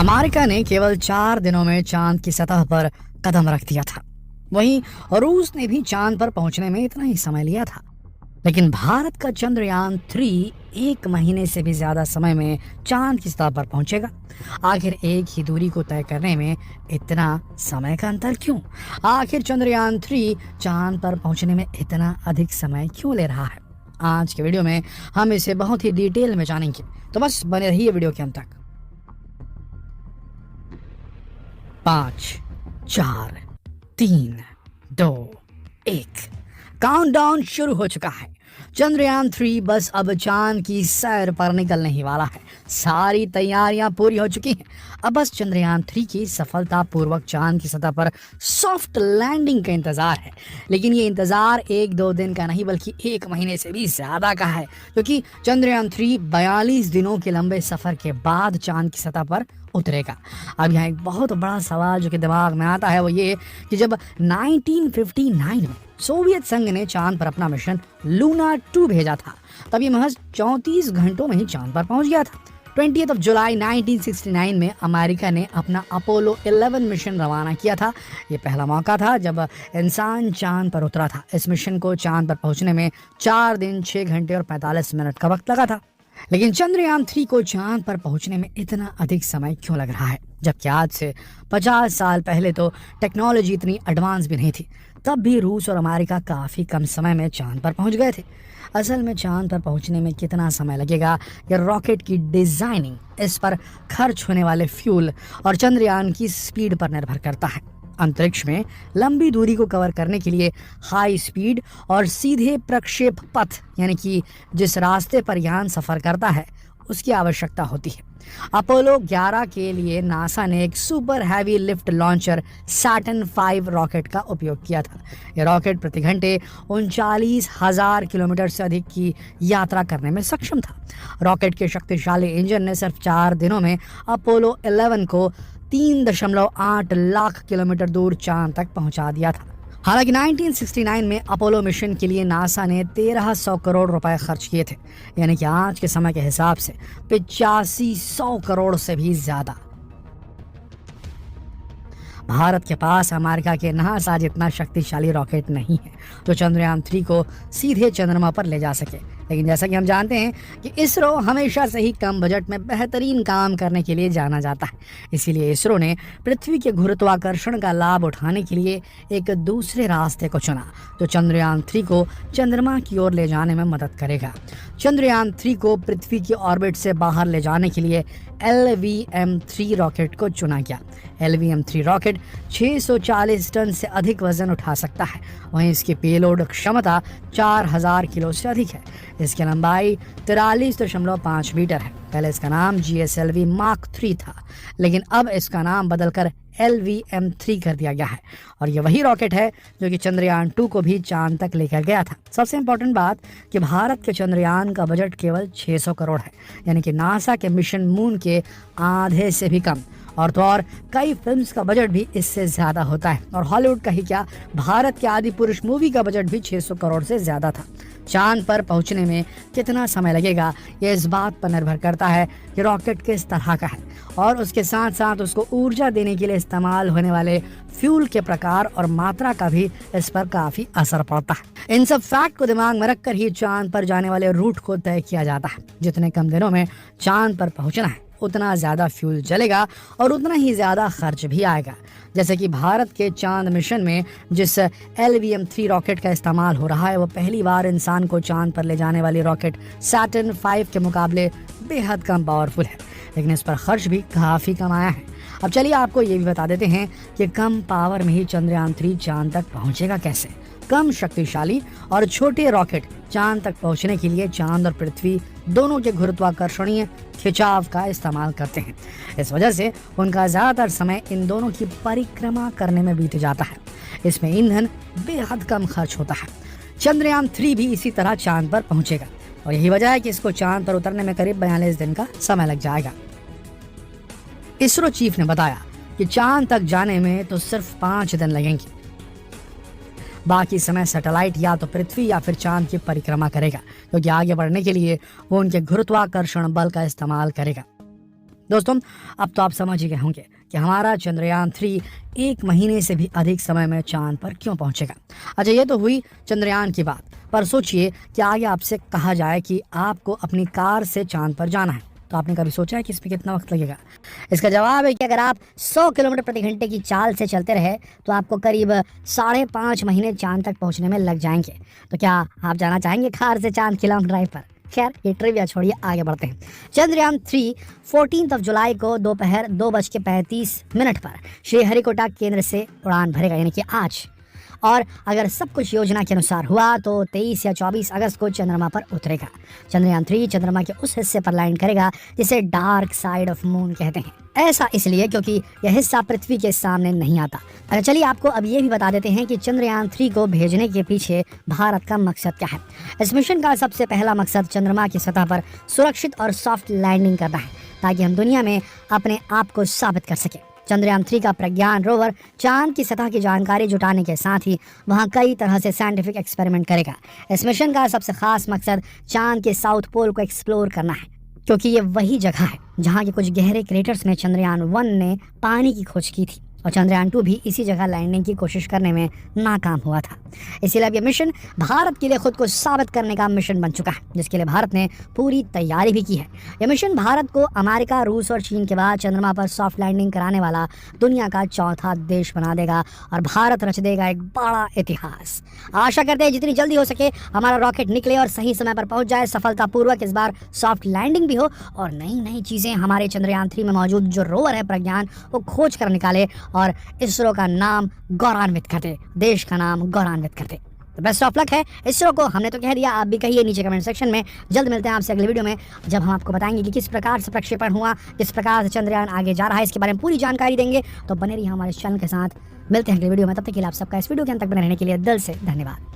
America ने केवल 4 दिनों में चांद की सतह पर कदम रख दिया था। वहीं रूस ने भी चांद पर पहुंचने में इतना ही समय लिया था। लेकिन भारत का चंद्रयान 3 1 महीने से भी ज्यादा समय में चांद की सतह पर पहुंचेगा। आखिर एक ही दूरी को तय करने में इतना समय का अंतर क्यों? आखिर चंद्रयान 3 चांद पर पहुंचने में इतना अधिक समय क्यों ले रहा है? आज के वीडियो में हम इसे बहुत ही डिटेल में जानेंगे, तो बस बने रहिए वीडियो के अंत तक। 5, 4, 3, 2, 1 काउंटडाउन शुरू हो चुका है। चंद्रयान 3 बस अब चांद की सैर पर निकलने ही वाला है। सारी तैयारियां पूरी हो चुकी हैं। अब बस चंद्रयान 3 की सफलतापूर्वक चांद की सतह पर सॉफ्ट लैंडिंग का इंतजार है। लेकिन ये इंतजार 1-2 दिन का नहीं बल्कि 1 महीने से भी ज्यादा का है, क्योंकि चंद्रयान 3 42 दिनों के लंबे सफर के बाद चांद की सतह पर उतरेगा। अब यहाँ एक बहुत बड़ा सवाल जो कि दिमाग में आता है वो ये कि जब 1959 में सोवियत संघ ने चांद पर अपना मिशन लूना 2 भेजा था, तब ये महज 34 घंटों में ही चांद पर पहुंच गया था। 20 जुलाई 1969 में अमेरिका ने अपना अपोलो 11 मिशन रवाना किया था। ये पहला मौका था जब इंसान चांद पर उतरा था। इस मिशन को चांद पर पहुंचने में 4 दिन 6 घंटे और 45 मिनट का वक्त लगा था। लेकिन चंद्रयान 3 को चांद पर पहुंचने में इतना अधिक समय क्यों लग रहा है, जबकि आज से 50 साल पहले तो टेक्नोलॉजी इतनी एडवांस भी नहीं थी। तब भी रूस और अमेरिका काफ़ी कम समय में चांद पर पहुंच गए थे। असल में चांद पर पहुंचने में कितना समय लगेगा, या रॉकेट की डिज़ाइनिंग, इस पर खर्च होने वाले फ्यूल और चंद्रयान की स्पीड पर निर्भर करता है। अंतरिक्ष में लंबी दूरी को कवर करने के लिए हाई स्पीड और सीधे प्रक्षेप पथ, यानी कि जिस रास्ते पर यान सफर करता है, उसकी आवश्यकता होती है। अपोलो 11 के लिए नासा ने एक super heavy lift launcher Saturn 5 rocket का उपयोग किया था। यह रॉकेट प्रति घंटे 39,000 किलोमीटर से अधिक की यात्रा करने में सक्षम था। रॉकेट के शक्तिशाली इंजन ने सिर्फ 4 दिनों में अपोलो 11 को 3.8 लाख किलोमीटर दूर चांद तक पहुंचा दिया था। हालांकि 1969 में अपोलो मिशन के लिए नासा ने 1300 करोड़ रुपए खर्च किए थे, यानी कि आज के समय के हिसाब से 8500 करोड़ से भी ज्यादा। भारत के पास अमेरिका के नासा जितना शक्तिशाली रॉकेट नहीं है जो चंद्रयान 3 को सीधे चंद्रमा पर ले जा सके। लेकिन जैसा कि हम जानते हैं कि इसरो हमेशा से ही कम बजट में बेहतरीन काम करने के लिए जाना जाता है। इसीलिए इसरो ने पृथ्वी के गुरुत्वाकर्षण का लाभ उठाने के लिए एक दूसरे रास्ते को चुना जो चंद्रयान 3 को चंद्रमा की ओर ले जाने में मदद करेगा। चंद्रयान 3 को पृथ्वी की ऑर्बिट से बाहर ले जाने के लिए LVM-3 रॉकेट को चुना गया। LVM-3 रॉकेट 640 टन से अधिक वजन उठा सकता है। वहीं इसकी पेलोड क्षमता 4000 किलो से अधिक है। इसकी लंबाई 43.5 मीटर है। पहले इसका नाम GSLV Mark 3 था, लेकिन अब इसका नाम बदलकर LVM-3 कर दिया गया है। और ये वही रॉकेट है जो कि चंद्रयान 2 को भी चांद तक लेकर गया था। सबसे इम्पोर्टेंट बात कि भारत के चंद्रयान का बजट केवल 600 करोड़ है, यानी कि नासा के मिशन मून के आधे से भी कम। और तो और कई फिल्म्स का बजट भी इससे ज़्यादा होता है, और हॉलीवुड का ही क्या, भारत के आदि पुरुष मूवी का बजट भी 600 करोड़ से ज़्यादा था। चांद पर पहुंचने में कितना समय लगेगा, यह इस बात पर निर्भर करता है कि रॉकेट किस तरह का है और उसके साथ साथ उसको ऊर्जा देने के लिए इस्तेमाल होने वाले फ्यूल के प्रकार और मात्रा का भी इस पर काफ़ी असर पड़ता है। इन सब फैक्ट को दिमाग में रखकर ही चांद पर जाने वाले रूट को तय किया जाता है। जितने कम दिनों में चांद पर पहुंचना है, उतना ज़्यादा फ्यूल जलेगा और उतना ही ज़्यादा खर्च भी आएगा। जैसे कि भारत के चांद मिशन में जिस LVM-3 रॉकेट का इस्तेमाल हो रहा है, वो पहली बार इंसान को चांद पर ले जाने वाली रॉकेट सैटर्न 5 के मुकाबले बेहद कम पावरफुल है, लेकिन इस पर खर्च भी काफ़ी कम आया है। अब चलिए आपको ये भी बता देते हैं कि कम पावर में ही चंद्रयान 3 चांद तक पहुँचेगा कैसे। कम शक्तिशाली और छोटे रॉकेट चांद तक पहुंचने के लिए चांद और पृथ्वी दोनों के गुरुत्वाकर्षणीय खिंचाव का इस्तेमाल करते हैं। इस वजह से उनका ज़्यादातर समय इन दोनों की परिक्रमा करने में बीत जाता है। इसमें ईंधन बेहद कम खर्च होता है। चंद्रयान 3 भी इसी तरह चांद पर पहुंचेगा और यही वजह है कि इसको चांद पर उतरने में करीब 42 दिन का समय लग जाएगा। इसरो चीफ ने बताया कि चांद तक जाने में तो सिर्फ 5 दिन लगेंगे। बाकी समय सैटेलाइट या तो पृथ्वी या फिर चांद की परिक्रमा करेगा, क्योंकि आगे बढ़ने के लिए वो उनके गुरुत्वाकर्षण बल का इस्तेमाल करेगा। दोस्तों, अब तो आप समझ ही गए होंगे कि हमारा चंद्रयान 3 1 महीने से भी अधिक समय में चांद पर क्यों पहुंचेगा। अच्छा, ये तो हुई चंद्रयान की बात, पर सोचिए कि आगे आपसे कहा जाए कि आपको अपनी कार से चांद पर जाना है, तो आपने कभी सोचा है कि इसमें कितना वक्त लगेगा? इसका जवाब है कि अगर आप 100 किलोमीटर प्रति घंटे की चाल से चलते रहे तो आपको करीब 5.5 महीने चांद तक पहुंचने में लग जाएंगे। तो क्या आप जाना चाहेंगे कार से चांद की लॉन्ग ड्राइव पर? खैर, ये ट्रिविया छोड़िए, आगे बढ़ते हैं। चंद्रयान 3 14 जुलाई को दोपहर 2:35 पर श्रीहरिकोटा केंद्र से उड़ान भरेगा, यानी कि आज। और अगर सब कुछ योजना के अनुसार हुआ तो 23 या 24 अगस्त को चंद्रमा पर उतरेगा। चंद्रयान 3 चंद्रमा के उस हिस्से पर लैंड करेगा जिसे डार्क साइड ऑफ मून कहते हैं। ऐसा इसलिए क्योंकि यह हिस्सा पृथ्वी के सामने नहीं आता। अच्छा, चलिए आपको अब ये भी बता देते हैं कि चंद्रयान 3 को भेजने के पीछे भारत का मकसद क्या है। इस मिशन का सबसे पहला मकसद चंद्रमा की सतह पर सुरक्षित और सॉफ्ट लैंडिंग करना है, ताकि हम दुनिया में अपने आप को साबित कर सकें। चंद्रयान 3 का प्रज्ञान रोवर चांद की सतह की जानकारी जुटाने के साथ ही वहां कई तरह से साइंटिफिक एक्सपेरिमेंट करेगा। इस मिशन का सबसे खास मकसद चांद के साउथ पोल को एक्सप्लोर करना है, क्योंकि ये वही जगह है जहां के कुछ गहरे क्रेटर्स में चंद्रयान 1 ने पानी की खोज की थी और चंद्रयान 2 भी इसी जगह लैंडिंग की कोशिश करने में नाकाम हुआ था। इसीलिए अब ये मिशन भारत के लिए खुद को साबित करने का मिशन बन चुका है, जिसके लिए भारत ने पूरी तैयारी भी की है। यह मिशन भारत को अमेरिका, रूस और चीन के बाद चंद्रमा पर सॉफ्ट लैंडिंग कराने वाला दुनिया का चौथा देश बना देगा और भारत रच देगा एक बड़ा इतिहास। आशा करते हैं जितनी जल्दी हो सके हमारा रॉकेट निकले और सही समय पर पहुंच जाए, सफलतापूर्वक इस बार सॉफ्ट लैंडिंग भी हो और नई नई चीज़ें हमारे चंद्रयान 3 में मौजूद जो रोवर है प्रज्ञान, वो खोज कर निकाले और इसरो का नाम गौरवान्वित करते, देश का नाम गौरवान्वित करते। तो बेस्ट ऑफ लक है इसरो को, हमने तो कह दिया, आप भी कहिए नीचे कमेंट सेक्शन में। जल्द मिलते हैं आपसे अगले वीडियो में, जब हम आपको बताएंगे कि किस प्रकार से प्रक्षेपण हुआ, किस प्रकार से चंद्रयान आगे जा रहा है, इसके बारे में पूरी जानकारी देंगे। तो बने रहिए हमारे चैनल के साथ, मिलते हैं अगले वीडियो में। तब तक के लिए आप सबका इस वीडियो के अंत तक बने रहने के लिए दिल से धन्यवाद।